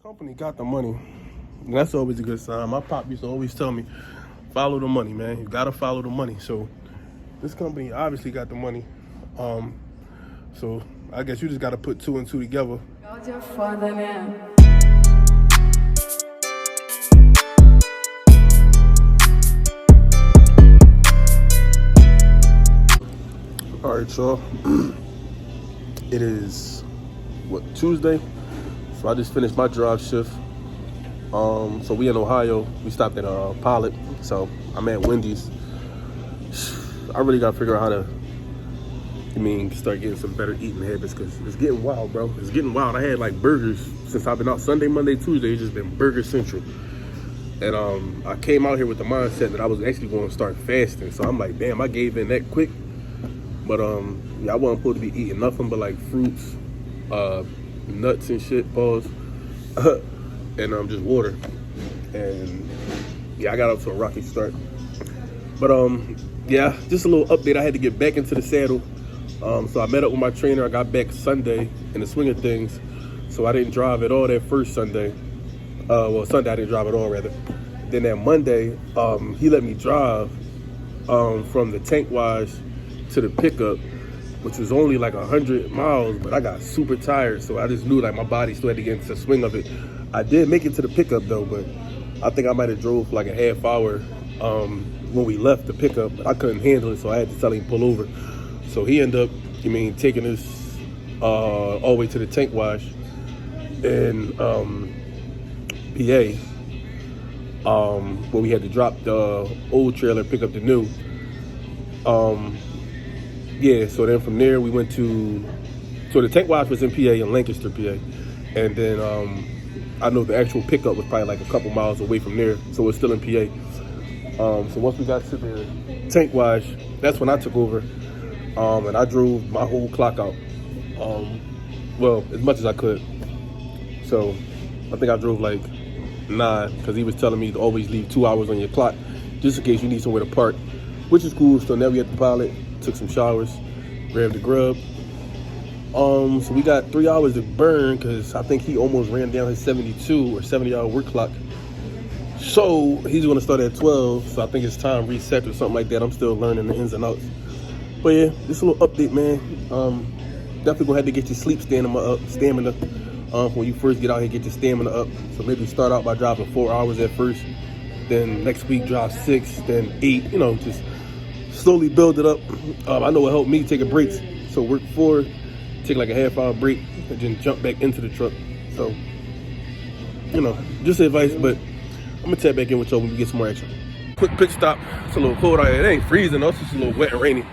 company got the money. And that's always a good sign. My pop used to always tell me, follow the money, man. You gotta follow the money. So this company obviously got the money. So I guess you just gotta put two and two together. All right, y'all. It is Tuesday. So I just finished my drive shift. So we in Ohio. We stopped at Pilot. So I'm at Wendy's. I really gotta figure out how to, start getting some better eating habits because it's getting wild, bro. It's getting wild. I had like burgers since I've been out Sunday, Monday, Tuesday. It's just been burger central. And I came out here with the mindset that I was actually going to start fasting. So I'm like, damn, I gave in that quick. But yeah, I wasn't supposed to be eating nothing but like fruits, nuts and shit, pause, and just water. And yeah, I got up to a rocky start. But yeah, just a little update. I had to get back into the saddle. So I met up with my trainer. I got back Sunday in the swing of things. So I didn't drive at all that first Sunday. Well, Sunday I didn't drive at all, rather. Then that Monday, he let me drive from the tank wash to the pickup, which was only like 100 miles, but I got super tired. So I just knew like my body still had to get into the swing of it. I did make it to the pickup though, but I think I might have drove for like a half hour when we left the pickup. I couldn't handle it, so I had to tell him to pull over. So he ended up, taking us all the way to the tank wash in PA, where we had to drop the old trailer, pick up the new. Yeah, so then from there we went to, so the tank wash was in PA, in Lancaster, PA. And then I know the actual pickup was probably like a couple miles away from there, so it's still in PA. So once we got to the tank wash, that's when I took over. And I drove my whole clock out, well, as much as I could. So I think I drove like 9, because he was telling me to always leave 2 hours on your clock, just in case you need somewhere to park, which is cool. So now we at the Pilot, took some showers, grabbed the grub. So we got 3 hours to burn, because I think he almost ran down his 72 or 70-hour work clock. So he's gonna start at 12, so I think it's time reset or something like that. I'm still learning the ins and outs. But yeah, just a little update, man. Definitely gonna have to get your sleep stamina when you first get out here, get your stamina up. So maybe start out by driving 4 hours at first, then next week drive 6, then 8, just slowly build it up. I know it helped me taking breaks. So work 4, take like a half-hour break, and then jump back into the truck. So, just advice, but I'm gonna tap back in with y'all when we get some more action. Quick pit stop. It's a little cold out here. It ain't freezing though, it's just a little wet and rainy.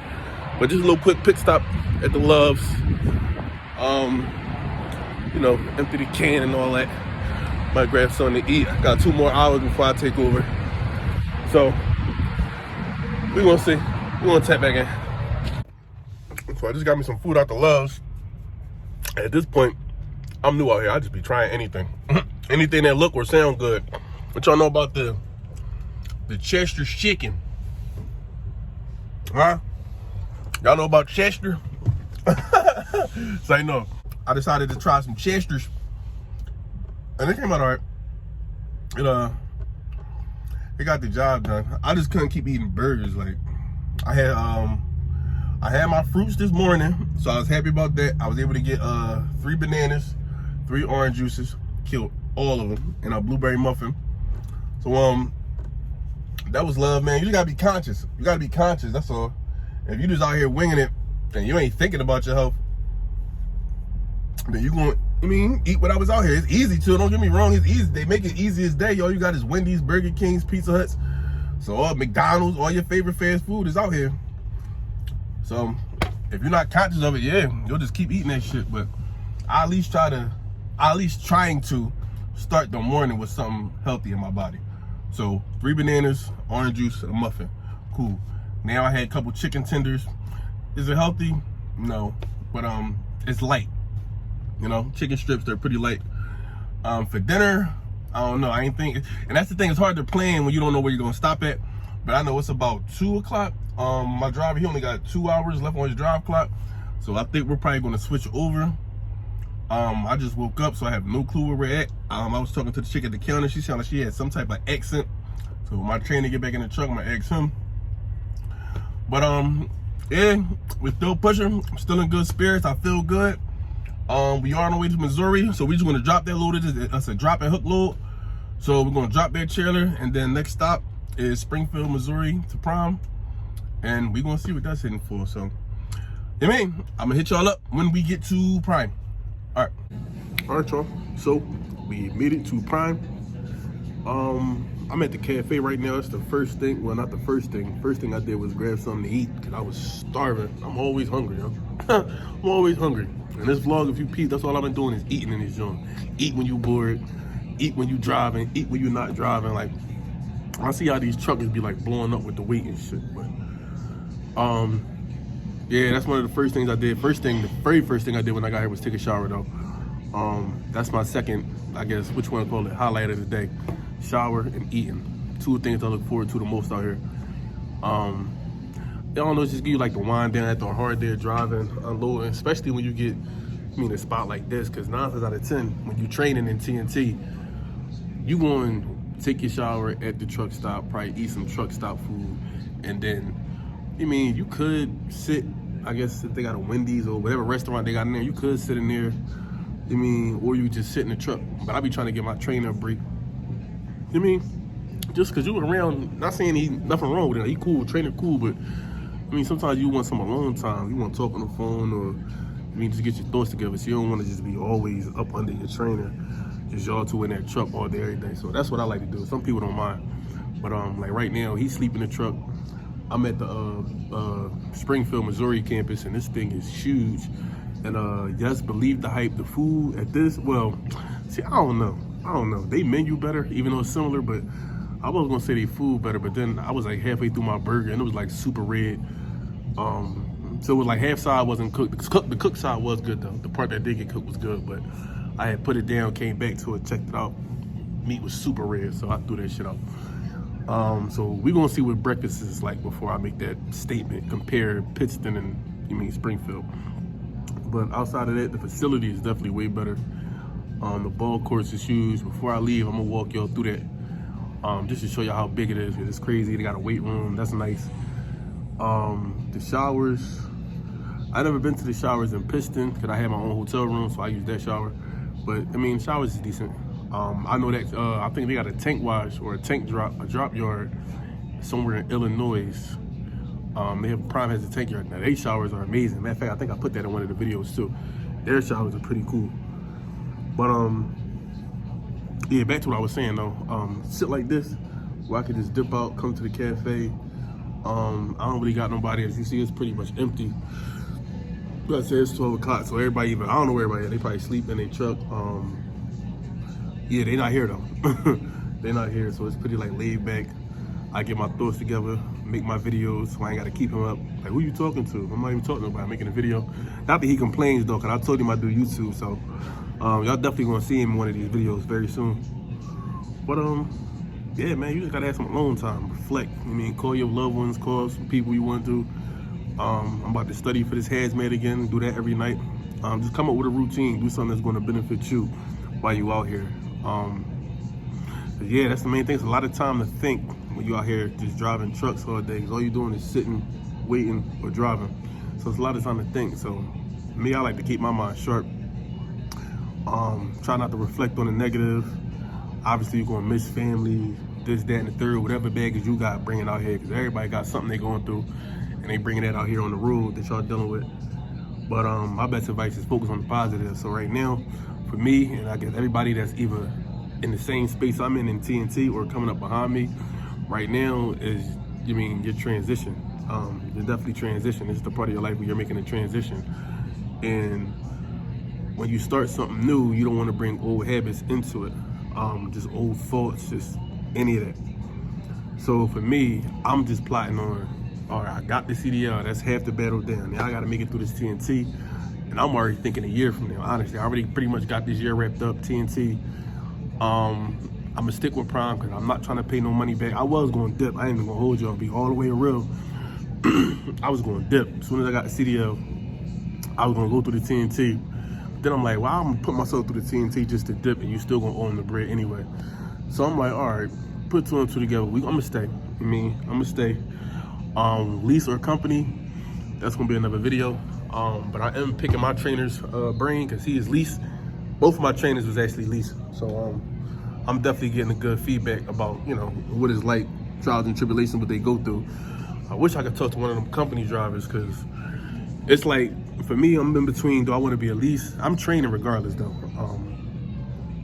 But just a little quick pit stop at the Loves. Empty the can and all that. Might grab something to eat. Got 2 more hours before I take over. So, we gonna see. We gonna tap back in. So I just got me some food out the Loves. At this point, I'm new out here. I just be trying anything. Anything that look or sound good. What y'all know about the Chester's chicken? Huh? Y'all know about Chester? So I decided to try some Chester's, and it came out all right. It got the job done. I just couldn't keep eating burgers. Like I had my fruits this morning, so I was happy about that. I was able to get 3 bananas, 3 orange juices, killed all of them, and a blueberry muffin. So that was love, man. You just gotta be conscious. You gotta be conscious. That's all. If you just out here winging it and you ain't thinking about your health, then you going eat what I was out here. It's easy too, don't get me wrong, it's easy. They make it easy as day. All you got is Wendy's, Burger Kings, Pizza Huts. So all McDonald's, all your favorite fast food is out here. So if you're not conscious of it, yeah, you'll just keep eating that shit. But I at least trying to start the morning with something healthy in my body. So 3 bananas, orange juice, and a muffin. Cool. Now I had a couple chicken tenders. Is it healthy? No, but it's light. Chicken strips, they're pretty light. For dinner, I don't know. I ain't think, and that's the thing. It's hard to plan when you don't know where you're gonna stop at. But I know it's about 2 o'clock. My driver, he only got 2 hours left on his drive clock, so I think we're probably gonna switch over I just woke up, so I have no clue where we're at. I was talking to the chick at the counter. She sounded like she had some type of accent. So when my trainer get back in the truck, I'm gonna ask him. But yeah, we're still pushing. I'm still in good spirits. I feel good. We are on the way to Missouri, so we're just gonna drop that load. That's a drop and hook load. So we're gonna drop that trailer, and then next stop is Springfield, Missouri to Prime, and we're gonna see what that's heading for. So, yeah, man, I'm gonna hit y'all up when we get to Prime. All right, y'all. So we made it to Prime. I'm at the cafe right now. It's the first thing. Well, not the first thing. First thing I did was grab something to eat because I was starving. I'm always hungry, yo. I'm always hungry. And this vlog, if you peep, that's all I've been doing is eating in this joint. Eat when you bored. Eat when you driving. Eat when you're not driving. Like, I see how these truckers be like blowing up with the weight and shit. But yeah, that's one of the first things I did. The very first thing I did when I got here was take a shower though. That's my second, I guess, which one I call it, highlight of the day. Shower and eating. Two things I look forward to the most out here. I don't know, it's just give you like the wind down after a hard day of driving, unloading, especially when you get, a spot like this, because 9 times out of 10, when you're training in TNT, you going to take your shower at the truck stop, probably eat some truck stop food, and then, you could sit, I guess if they got a Wendy's or whatever restaurant they got in there, you could sit in there, or you just sit in the truck. But I be trying to get my trainer a break. Just because you around, not saying nothing wrong with it, he cool, trainer cool, but sometimes you want some alone time. You want to talk on the phone or just get your thoughts together. So you don't want to just be always up under your trainer, just y'all two in that truck all day, every day. So that's what I like to do. Some people don't mind, but like right now, he's sleeping in the truck. I'm at the Springfield, Missouri campus, and this thing is huge. And yes, believe the hype, the food at this, well, see, I don't know. They menu better, even though it's similar, but I was gonna say they food better, but then I was like halfway through my burger and it was like super red. So it was like half side wasn't cooked. The cooked side was good though. The part that did get cooked was good, but I had put it down, came back to it, checked it out. Meat was super red, so I threw that shit out. So we're gonna see what breakfast is like before I make that statement, compare Pittston and Springfield. But outside of that, the facility is definitely way better. The ball course is huge. Before I leave, I'm gonna walk y'all through that, just to show y'all how big it is. It's crazy. They got a weight room. That's nice. The showers. I never been to the showers in Pittston because I had my own hotel room, so I use that shower. But showers is decent. I know that I think they got a tank wash or a drop yard somewhere in Illinois. They have Prime has a tank yard. Now their showers are amazing. Matter of fact, I think I put that in one of the videos too. Their showers are pretty cool. But yeah, back to what I was saying though. Sit like this, where I could just dip out, come to the cafe. I don't really got nobody. As you see, it's pretty much empty. But I say it's 12 o'clock, so everybody I don't know where everybody at. They probably sleep in their truck. Yeah, they not here though. They not here, so it's pretty like laid back. I get my thoughts together, make my videos, so I ain't gotta keep him up. Like, who you talking to? I'm not even talking about making a video. Not that he complains though, cause I told him I do YouTube, so y'all definitely gonna see him in one of these videos very soon. But yeah, man, you just gotta have some alone time, reflect. Call your loved ones, call some people you want to. I'm about to study for this hazmat again, do that every night. Just come up with a routine, do something that's gonna benefit you while you out here. Yeah, that's the main thing. It's a lot of time to think when you out here just driving trucks all day. 'Cause all you're doing is sitting, waiting, or driving. So it's a lot of time to think. So me, I like to keep my mind sharp. Try not to reflect on the negative. Obviously, you're gonna miss family, this, that, and the third, whatever baggage you got bringing out here. Because everybody got something they going through, and they bringing that out here on the road that y'all dealing with. But my best advice is focus on the positive. So right now, for me, and I guess everybody that's either in the same space I'm in TNT or coming up behind me, right now is, your transition. You're definitely transition. This is the part of your life where you're making a transition. And when you start something new, you don't want to bring old habits into it. Just old thoughts, just any of that. So for me, I'm just plotting on, all right, I got the CDL, that's half the battle down. Now I got to make it through this TNT. And I'm already thinking a year from now, honestly. I already pretty much got this year wrapped up, TNT. I'm gonna stick with Prime because I'm not trying to pay no money back. I was going to dip. I ain't even gonna hold y'all, be all the way real. I was going to dip. As soon as I got the CDL, I was gonna go through the TNT. then I'm like, well, I'm gonna put myself through the TNT just to dip, and you still gonna own the bread anyway. So I'm like, all right, put two and two together. I'm gonna stay. I'm gonna stay. Lease or company, that's gonna be another video. But I am picking my trainer's brain because he is leased. Both of my trainers was actually leased. So I'm definitely getting a good feedback about, you know, what it's like, trials and tribulations, what they go through. I wish I could talk to one of them company drivers, because it's like, for me, I'm in between, do I want to be a lease? I'm training regardless though.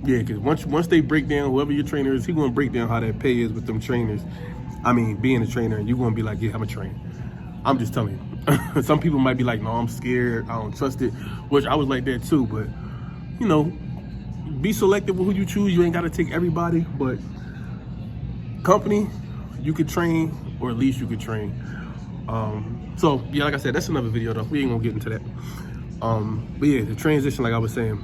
Yeah, because once they break down, whoever your trainer is, he gonna break down how that pay is with them trainers. I mean, being a trainer, and you're gonna be like, yeah, I'm a trainer. I'm just telling you. Some people might be like, no, I'm scared, I don't trust it, which I was like that too, but you know, be selective with who you choose. You ain't gotta take everybody, but company, you could train, or at least you could train. So yeah, like I said, that's another video though. We ain't gonna get into that. But yeah, the transition, like I was saying,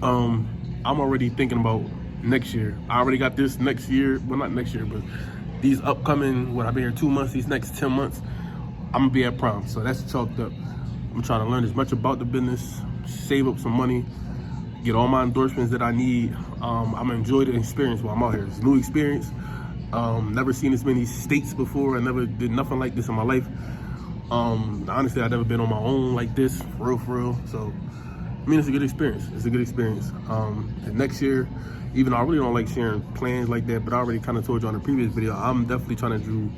I'm already thinking about next year. I already got this next year. Well, not next year, but these upcoming, I've been here 2 months, these next 10 months, I'm gonna be at prom. So that's chalked up. I'm trying to learn as much about the business, save up some money, get all my endorsements that I need. I'm gonna enjoy the experience while I'm out here. It's a new experience. Never seen this many states before. I never did nothing like this in my life. Honestly, I've never been on my own like this, for real. So, I mean, it's a good experience. It's a good experience. And next year, even though I really don't like sharing plans like that, but I already kind of told you on the previous video, I'm definitely trying to do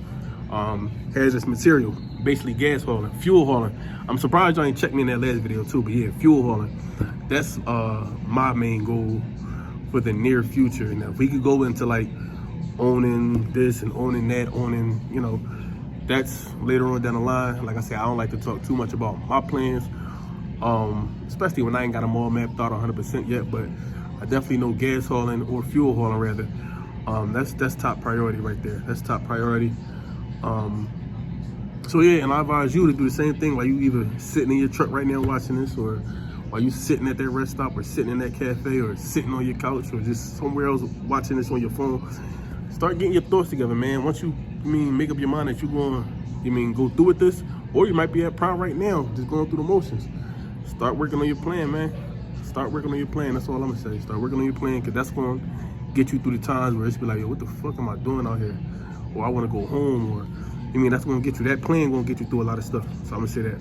hazardous material, basically gas hauling, fuel hauling. I'm surprised y'all ain't checked me in that last video too, but yeah, fuel hauling. That's my main goal for the near future. Now, if we could go into like owning this and owning that, owning, you know, that's later on down the line. Like I said, I don't like to talk too much about my plans, especially when I ain't got them all mapped out 100% yet, but I definitely know gas hauling, or fuel hauling rather. That's top priority right there. That's top priority. So yeah, and I advise you to do the same thing while you either sitting in your truck right now watching this, or while you sitting at that rest stop, or sitting in that cafe, or sitting on your couch, or just somewhere else watching this on your phone. Start getting your thoughts together, man. Once you make up your mind that you're going, go through with this, or you might be at prom right now, just going through the motions. Start working on your plan, man. Start working on your plan. That's all I'm gonna say. Start working on your plan, because that's going to get you through the times where it's be like, yo, what the fuck am I doing out here? Or I want to go home, or that's going to get you, that plan going to get you through a lot of stuff. So I'm gonna say that.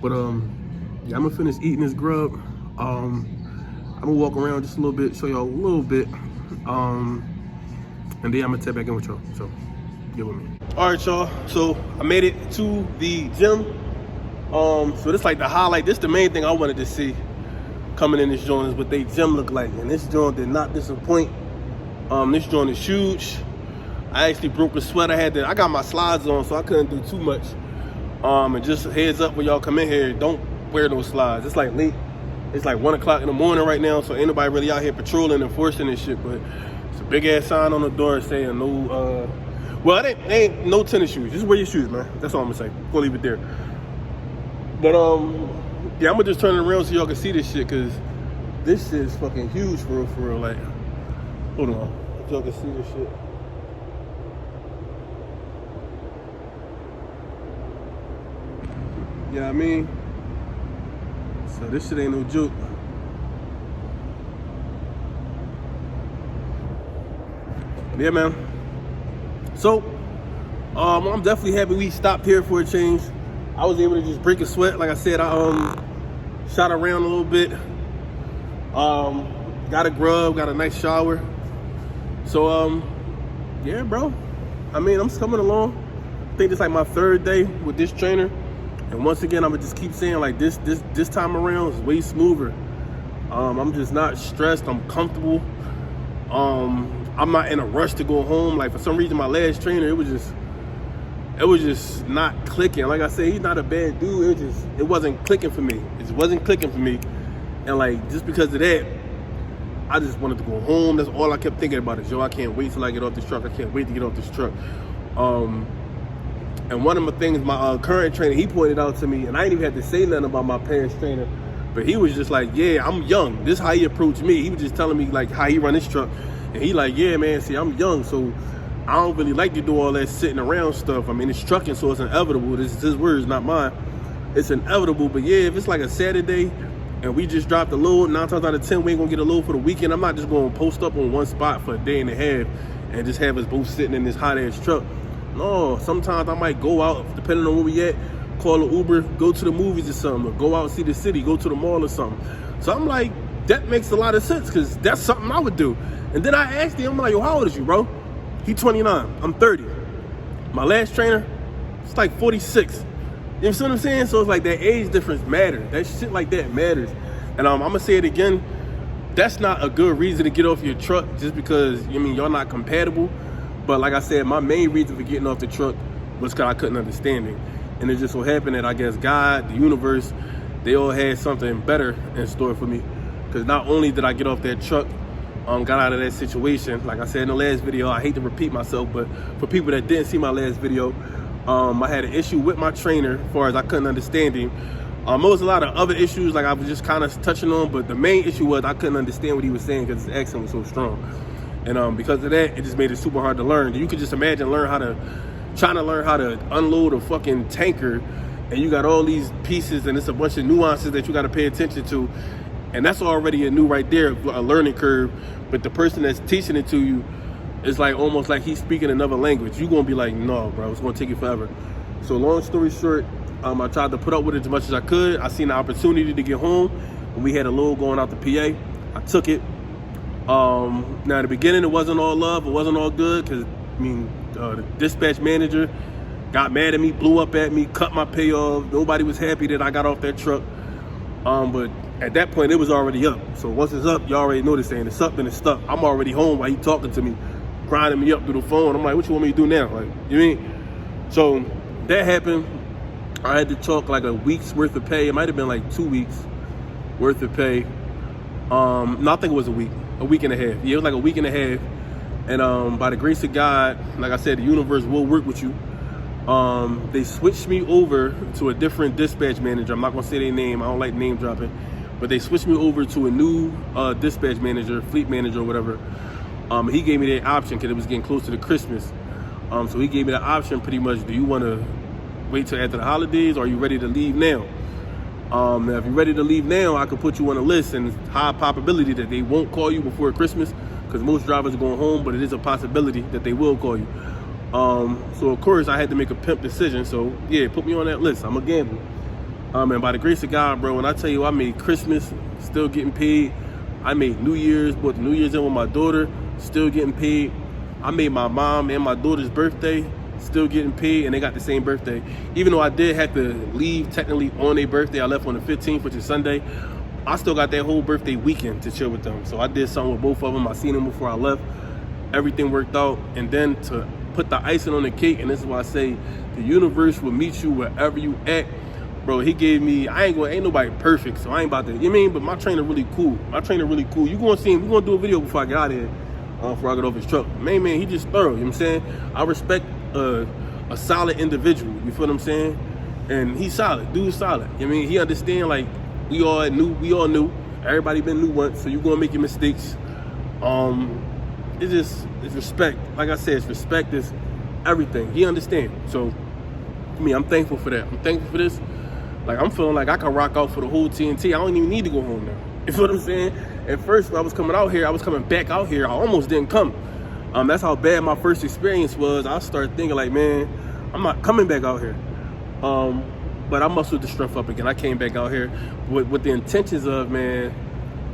But yeah, I'm gonna finish eating this grub. I'm gonna walk around just a little bit, show y'all a little bit, and then I'm gonna tap back in with y'all. So get with me. All right, y'all. So I made it to the gym. So this like the highlight. This the main thing I wanted to see coming in this joint, is what they gym look like, and this joint did not disappoint. This joint is huge. I actually broke a sweat. I got my slides on, so I couldn't do too much. And just heads up when y'all come in here, don't wear those slides. It's like late. It's like 1 o'clock in the morning right now, so ain't nobody really out here patrolling, enforcing this shit. But it's a big ass sign on the door saying no. Well, it ain't no tennis shoes. Just wear your shoes, man. That's all I'm gonna say. We'll leave it there. But yeah, I'm gonna just turn it around so y'all can see this shit, cause this shit is fucking huge for real. Like, hold on, if y'all can see this shit. Yeah, I mean, so this shit ain't no joke. Yeah, man. So, I'm definitely happy we stopped here for a change. I was able to just break a sweat. Like I said, I shot around a little bit. Got a grub, got a nice shower. So, yeah, bro. I mean, I'm just coming along. I think it's like my 3rd day with this trainer. And once again, I'm gonna just keep saying, like, this time around is way smoother. I'm just not stressed. I'm comfortable. I'm not in a rush to go home. Like, for some reason, my last trainer, it was just not clicking. Like I said, he's not a bad dude. It wasn't clicking for me. It wasn't clicking for me. And like, just because of that, I just wanted to go home. That's all I kept thinking about is, yo, I can't wait till I get off this truck. I can't wait to get off this truck. And one of the things my current trainer, he pointed out to me, and I ain't even had to say nothing about my parents' trainer, but he was just like, yeah, I'm young. This is how he approached me. He was just telling me like how he run his truck. And he like, yeah, man, see, I'm young, so I don't really like to do all that sitting around stuff. I mean, it's trucking, so it's inevitable. This is his words, not mine. It's inevitable, but yeah, if it's like a Saturday and we just dropped a load, 9 times out of 10, we ain't gonna get a load for the weekend. I'm not just gonna post up on one spot for a day and a half and just have us both sitting in this hot ass truck. No, sometimes I might go out, depending on where we at, call an Uber, go to the movies or something, or go out and see the city, go to the mall or something. So I'm like, that makes a lot of sense, because that's something I would do. And then I asked him, I'm like, yo, how old is you, bro? He 29, I'm 30. My last trainer, it's like 46. You know what I'm saying? So it's like that age difference matters. That shit like that matters. And I'm gonna say it again, that's not a good reason to get off your truck just because, y'all not compatible. But like I said, my main reason for getting off the truck was because I couldn't understand it. And it just so happened that I guess God, the universe, they all had something better in store for me. Because not only did I get off that truck, got out of that situation, like I said in the last video, I hate to repeat myself, but for people that didn't see my last video, I had an issue with my trainer as far as I couldn't understand him. There was a lot of other issues like I was just kind of touching on, but the main issue was I couldn't understand what he was saying because his accent was so strong. And because of that, it just made it super hard to learn. You could just imagine trying to learn how to unload a fucking tanker, and you got all these pieces and it's a bunch of nuances that you got to pay attention to. And that's already a new right there, a learning curve. But the person that's teaching it to you is like almost like he's speaking another language. You're going to be like, no, bro, it's going to take you forever. So long story short, I tried to put up with it as much as I could. I seen the opportunity to get home, and we had a load going out the PA. I took it. Now, in the beginning, it wasn't all love. It wasn't all good because, the dispatch manager got mad at me, blew up at me, cut my pay off. Nobody was happy that I got off that truck. But at that point, it was already up. So once it's up, you already know this saying. It's up, then it's stuck. I'm already home while he talking to me, grinding me up through the phone. I'm like, what you want me to do now? Like, you mean? So that happened. I had to talk like a week's worth of pay. It might have been like 2 weeks worth of pay. No, I think it was a week and a half. Yeah, it was like a week and a half. And by the grace of God, like I said, the universe will work with you. They switched me over to a different dispatch manager. I'm not gonna say their name. I don't like name dropping, but they switched me over to a new dispatch manager, fleet manager, or whatever. He gave me that option because it was getting close to the Christmas. So he gave me the option pretty much. Do you want to wait till after the holidays, or are you ready to leave now? Now, if you're ready to leave now, I could put you on a list, and high probability that they won't call you before Christmas because most drivers are going home, but it is a possibility that they will call you. So of course I had to make a pimp decision. So yeah, put me on that list. I'm a gambler. And by the grace of God, bro, when I tell you I made Christmas, still getting paid. I made New Year's, bought the New Year's in with my daughter, still getting paid. I made my mom and my daughter's birthday, still getting paid, and they got the same birthday. Even though I did have to leave technically on their birthday, I left on the 15th, which is Sunday. I still got that whole birthday weekend to chill with them. So I did something with both of them. I seen them before I left. Everything worked out. And then to put the icing on the cake, and this is why I say the universe will meet you wherever you at. Bro, he gave me, ain't nobody perfect, so I ain't about to, but my trainer really cool. You gonna see him, we gonna do a video before I get out of here, before I get off his truck. Man, he just thorough, you know what I'm saying? I respect a solid individual, you feel what I'm saying? And he's solid, dude's solid. He understand, like, we all knew, everybody been new once, so you gonna make your mistakes. It's respect. Like I said, it's respect is everything. He understands. So, I'm thankful for that. I'm thankful for this. Like, I'm feeling like I can rock out for the whole TNT. I don't even need to go home now. You feel what I'm saying? At first, when I was coming back out here, I almost didn't come. That's how bad my first experience was. I started thinking like, man, I'm not coming back out here. But I muscled the strength up again. I came back out here with the intentions of, man,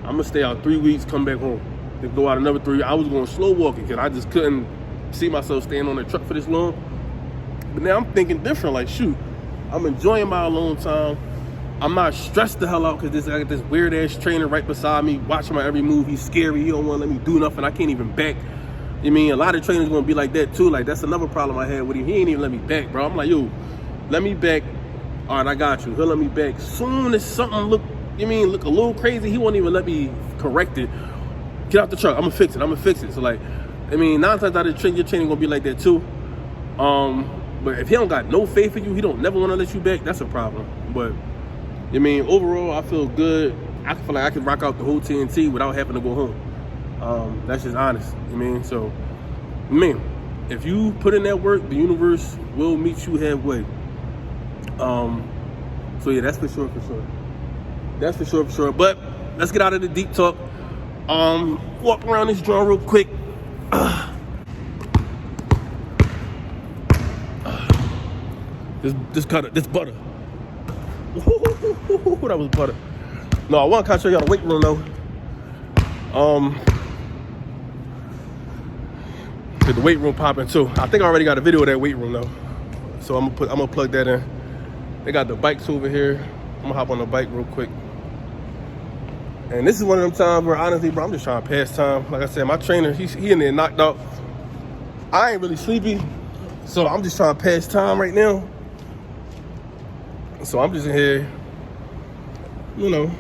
I'm gonna stay out 3 weeks, come back home. Then go out another 3. I was going slow walking because I just couldn't see myself staying on the truck for this long. But now I'm thinking different, like, shoot, I'm enjoying my alone time. I'm not stressed the hell out because I got this weird ass trainer right beside me, watching my every move. He's scary. He don't want to let me do nothing. I can't even back. A lot of trainers gonna be like that too. Like, that's another problem I had with him. He ain't even let me back, bro. I'm like, yo, let me back. All right, I got you. He'll let me back. Soon as something look a little crazy, he won't even let me correct it. Get out the truck. I'm gonna fix it. So like, 9 times out of 10, your trainer gonna be like that too. But if he don't got no faith in you, he don't never want to let you back. That's a problem. But overall, I feel good. I feel like I can rock out the whole TNT without having to go home. That's just honest. So, if you put in that work, the universe will meet you halfway. So yeah, that's for sure. That's for sure, for sure. But let's get out of the deep talk. Walk around this joint real quick. This butter. That was butter. No, I want to show y'all the weight room though. The weight room popping too. I think I already got a video of that weight room though. So I'm gonna plug that in. They got the bikes over here. I'm gonna hop on the bike real quick. And this is one of them times where honestly, bro, I'm just trying to pass time. Like I said, my trainer, he in there knocked out. I ain't really sleepy, so I'm just trying to pass time right now. So I'm just in here, you know,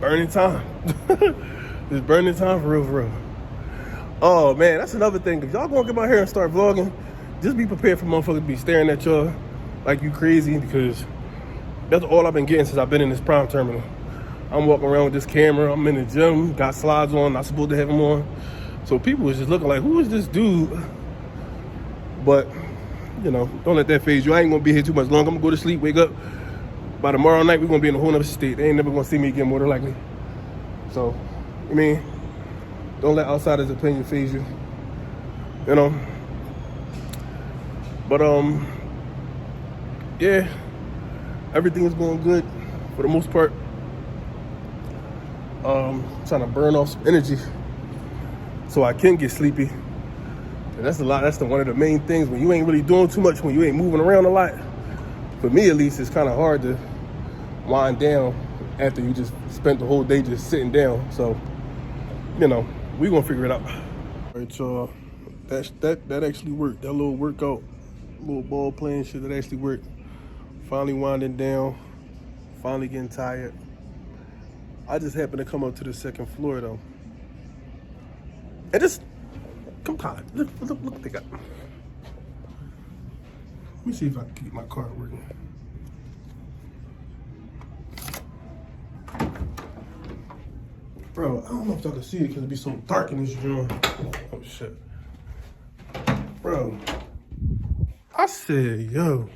burning time. Just burning time for real, for real. Oh man, that's another thing. If y'all gonna get out here and start vlogging, just be prepared for motherfuckers to be staring at y'all like you crazy, because that's all I've been getting since I've been in this Prime terminal. I'm walking around with this camera, I'm in the gym, got slides on, not supposed to have them on. So people was just looking like, who is this dude? But, you know, don't let that phase you. I ain't gonna be here too much longer. I'm gonna go to sleep, wake up. By tomorrow night, we're gonna be in a whole nother state. They ain't never gonna see me again, more than likely. So, I mean, don't let outsiders' opinion phase you. You know? But, yeah, everything is going good for the most part. Trying to burn off some energy so I can get sleepy. And that's one of the main things. When you ain't really doing too much, when you ain't moving around a lot, for me at least, it's kind of hard to wind down after you just spent the whole day just sitting down. So, you know, we gonna figure it out. All right, y'all, that actually worked. That little workout, little ball playing shit, that actually worked. Finally winding down, finally getting tired. I just happened to come up to the second floor though. And just, come on, look what they got. Let me see if I can get my card working. Bro, I don't know if y'all can see it because it be so dark in this room. Oh shit. Bro, I said, yo,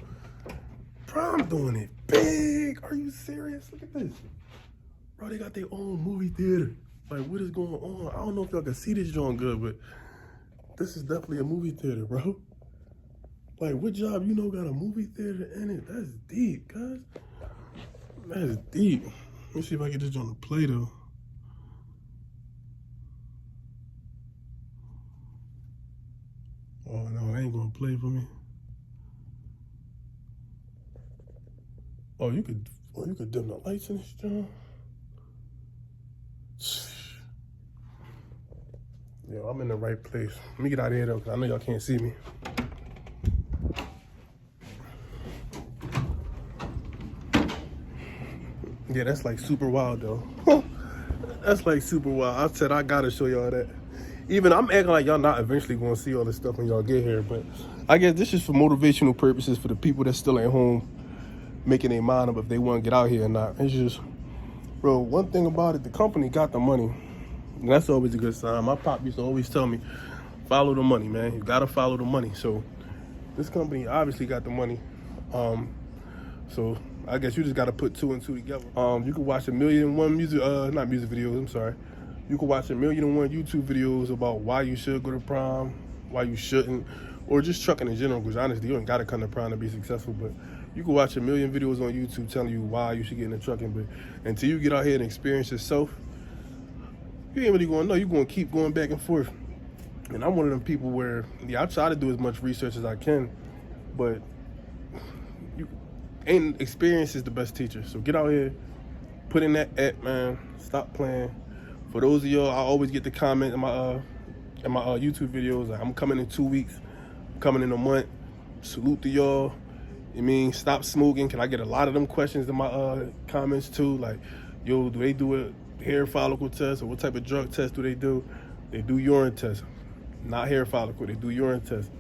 bro, I'm doing it big. Are you serious? Look at this. Bro, they got their own movie theater. Like, what is going on? I don't know if y'all can see this joint good, but this is definitely a movie theater, bro. Like, what job you know got a movie theater in it? That's deep, guys. That's deep. Let me see if I can get this joint to play, though. Oh, no, it ain't gonna play for me. Oh, you could dim the lights in this joint. Yo, I'm in the right place. Let me get out of here though, because I know y'all can't see me. Yeah, that's like super wild though. That's like super wild. I said I gotta show y'all that. Even I'm acting like y'all not eventually gonna see all this stuff when y'all get here, but I guess this is for motivational purposes for the people that's still at home making their mind up if they want to get out here or not. It's just, bro, one thing about it, the company got the money. And that's always a good sign. My pop used to always tell me, follow the money, man. You gotta follow the money. So this company obviously got the money. So I guess you just gotta put two and two together. You can watch 1,000,001 not music videos, I'm sorry. You can watch 1,000,001 YouTube videos about why you should go to Prime, why you shouldn't, or just trucking in general, because honestly, you ain't gotta come to Prime to be successful, but you can watch 1,000,000 videos on YouTube telling you why you should get into trucking, but until you get out here and experience yourself, you ain't really gonna know. You're gonna keep going back and forth. And I'm one of them people where, yeah, I try to do as much research as I can, but experience is the best teacher. So get out here, put in that app, man. Stop playing. For those of y'all, I always get the comment in my YouTube videos, like, I'm coming in 2 weeks, I'm coming in a month. Salute to y'all. I mean, stop smoking. Can I get a lot of them questions in my comments too? Like, yo, do they do a hair follicle test, or what type of drug test do? They do urine test, not hair follicle. They do urine test.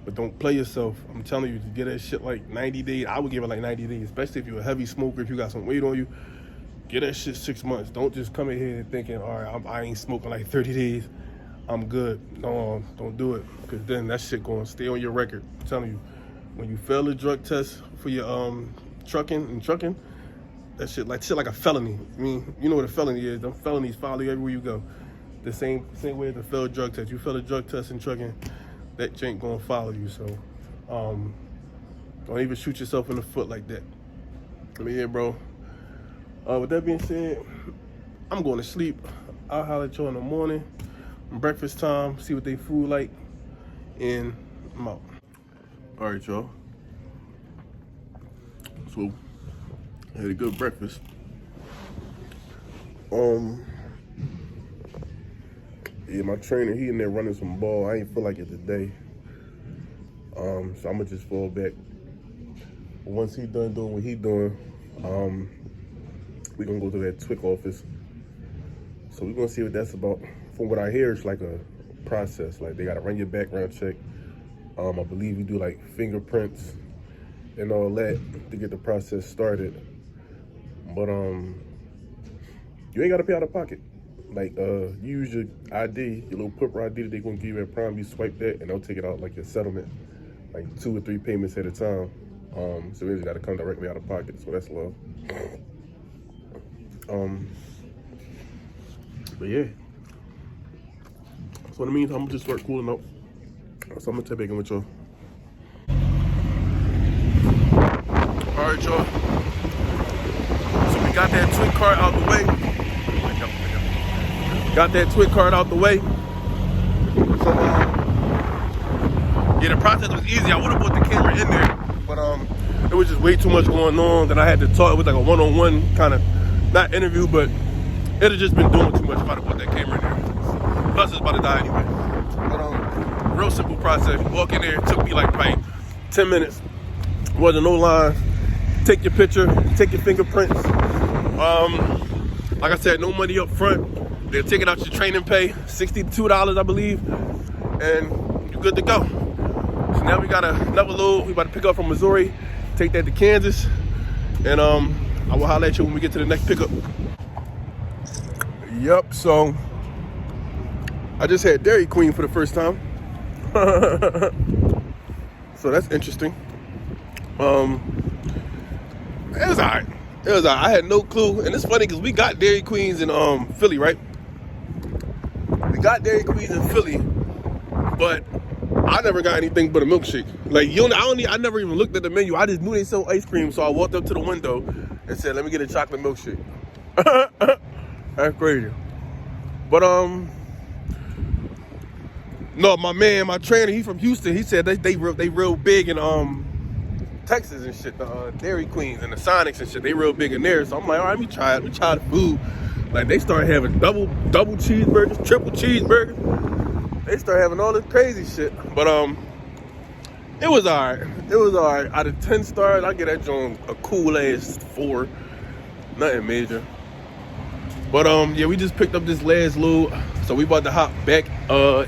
But don't play yourself. I'm telling you, to get that shit like 90 days. I would give it like 90 days, especially if you're a heavy smoker, if you got some weight on you. Get that shit 6 months. Don't just come in here thinking, all right, I ain't smoking like 30 days. I'm good. No, don't do it, because then that shit gonna stay on your record. I'm telling you, when you fail a drug test for your trucking, That shit like a felony. I mean, you know what a felony is. Them felonies follow you everywhere you go. The same way as a failed drug test. You fail a drug test in trucking, that jank gonna follow you. So, don't even shoot yourself in the foot like that. I mean, yeah, bro. With that being said, I'm going to sleep. I'll holler at y'all in the morning. Breakfast time. See what they food like, and I'm out. All right, y'all. So, I had a good breakfast. Yeah, my trainer, he in there running some ball. I ain't feel like it today. So I'ma just fall back. Once he done doing what he doing, we gonna go to that TWIC office. So we gonna see what that's about. From what I hear, it's like a process. Like they gotta run your background check. I believe you do like fingerprints and all that to get the process started. But you ain't gotta pay out of pocket. Like you use your ID, your little pupper ID that they gonna give you at Prime. You swipe that and they'll take it out like your settlement, like 2 or 3 payments at a time. So you just gotta come directly out of pocket. So that's love. But yeah. So in the meantime, I'm gonna just start cooling out. So I'm gonna take back in with y'all. All right, y'all. So we got that TWIC card out the way. Got that TWIC card out the way. So yeah, the process was easy. I would have put the camera in there, but it was just way too much going on that I had to talk. It was like a one-on-one kind of, not interview, but it had just been doing too much if I'd have put that camera in there. Plus, it's about to die anyway. But real simple process. You walk in there. It took me like probably 10 minutes. Wasn't no lines. Take your picture. Take your fingerprints. Like I said, no money up front. They'll take it out your training pay, $62, I believe, and you're good to go. So now we got another load. We about to pick up from Missouri, take that to Kansas, and I will holler at you when we get to the next pickup. Yep, so I just had Dairy Queen for the first time. So that's interesting. It was all right. It was all right. I had no clue, and it's funny because we got Dairy Queens in Philly, right? We got Dairy Queens in Philly, but I never got anything but a milkshake. Like I never even looked at the menu. I just knew they sold ice cream, so I walked up to the window and said, "Let me get a chocolate milkshake." That's crazy. But no, my trainer, he from Houston. He said they real big in Texas and shit. The Dairy Queens and the Sonics and shit. They real big in there. So I'm like, all right, let me try it. Let me try the food. Like they started having double cheeseburgers, triple cheeseburgers. They started having all this crazy shit. But it was all right. It was all right. Out of 10 stars, I get that joint a cool ass 4. Nothing major. But yeah, we just picked up this last load, so we about to hop back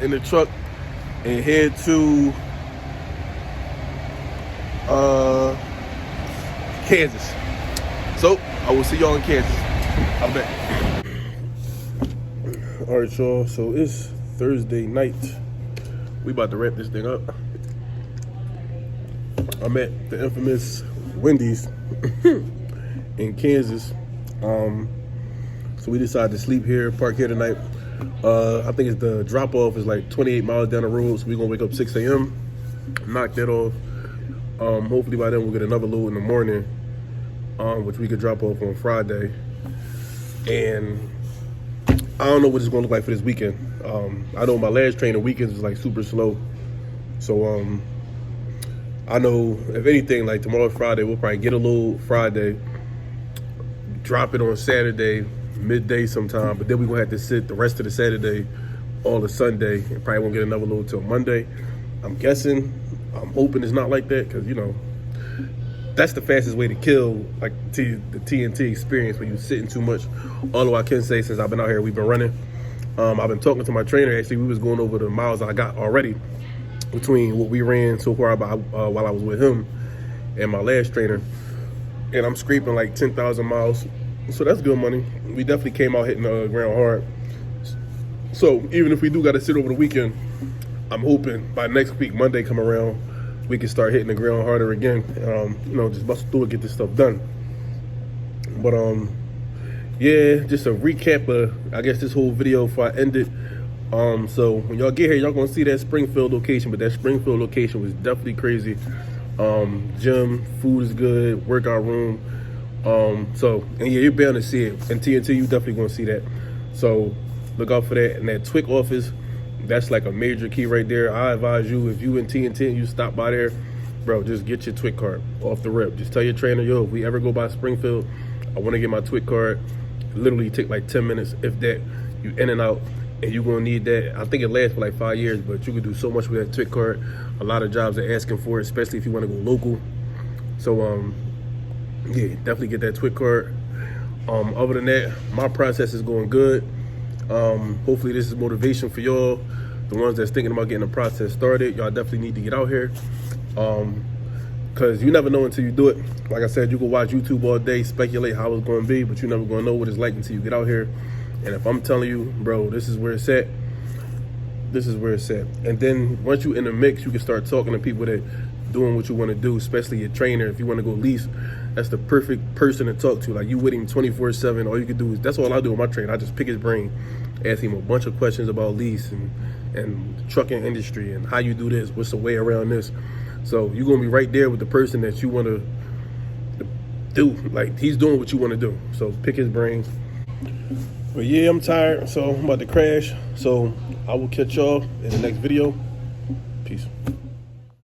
in the truck and head to Kansas. So I will see y'all in Kansas. I'm back. All right, y'all. So it's Thursday night. We about to wrap this thing up. I'm at the infamous Wendy's in Kansas. So we decided to sleep here, park here tonight. I think it's the drop off is like 28 miles down the road, so we're gonna wake up 6 a.m. knock that off. Hopefully by then we'll get another load in the morning, which we could drop off on Friday. And I don't know what it's gonna look like for this weekend. I know my last training weekends was like super slow. So I know if anything, like tomorrow Friday, we'll probably get a load Friday, drop it on Saturday, midday sometime, but then we're gonna have to sit the rest of the Saturday, all the Sunday, and probably won't get another load till Monday. I'm guessing, I'm hoping it's not like that, because you know, that's the fastest way to kill like the TNT experience when you're sitting too much. Although I can say since I've been out here, we've been running. I've been talking to my trainer, actually, we was going over the miles I got already between what we ran so far while I was with him and my last trainer. And I'm scraping like 10,000 miles. So that's good money. We definitely came out hitting the ground hard. So even if we do got to sit over the weekend, I'm hoping by next week, Monday come around, we can start hitting the ground harder again. You know, just bustle through and get this stuff done. But yeah, just a recap of I guess this whole video before I end it. So when y'all get here, y'all gonna see that Springfield location, but that Springfield location was definitely crazy. Gym, food is good, workout room. So and yeah, you're bound to see it. In TNT, you definitely gonna see that. So look out for that. And that TWIC office, that's like a major key right there. I advise you, if you in TNT and you stop by there, bro, just get your TWIC card off the rip. Just tell your trainer, yo, if we ever go by Springfield, I want to get my TWIC card. Literally take like 10 minutes, if that. You in and out, and you're gonna need that. I think it lasts for like 5 years, but you can do so much with that TWIC card. A lot of jobs are asking for it, especially if you want to go local. So yeah, definitely get that TWIC card. Other than that, my process is going good. Hopefully this is motivation for y'all, the ones that's thinking about getting the process started. Y'all definitely need to get out here, because you never know until you do it. Like I said, you can watch YouTube all day, speculate how it's going to be, but you're never going to know what it's like until you get out here. And if I'm telling you, bro, this is where it's at, this is where it's at. And then once you in the mix, you can start talking to people that doing what you want to do, especially your trainer. If you want to go lease, that's the perfect person to talk to. Like, you with him 24/7. All you can do is, that's all I do with my trainer. I just pick his brain, ask him a bunch of questions about lease and the trucking industry and how you do this, what's the way around this. So you're gonna be right there with the person that you want to do. Like, he's doing what you want to do. So pick his brain. But yeah, I'm tired, so I'm about to crash. So I will catch y'all in the next video. Peace.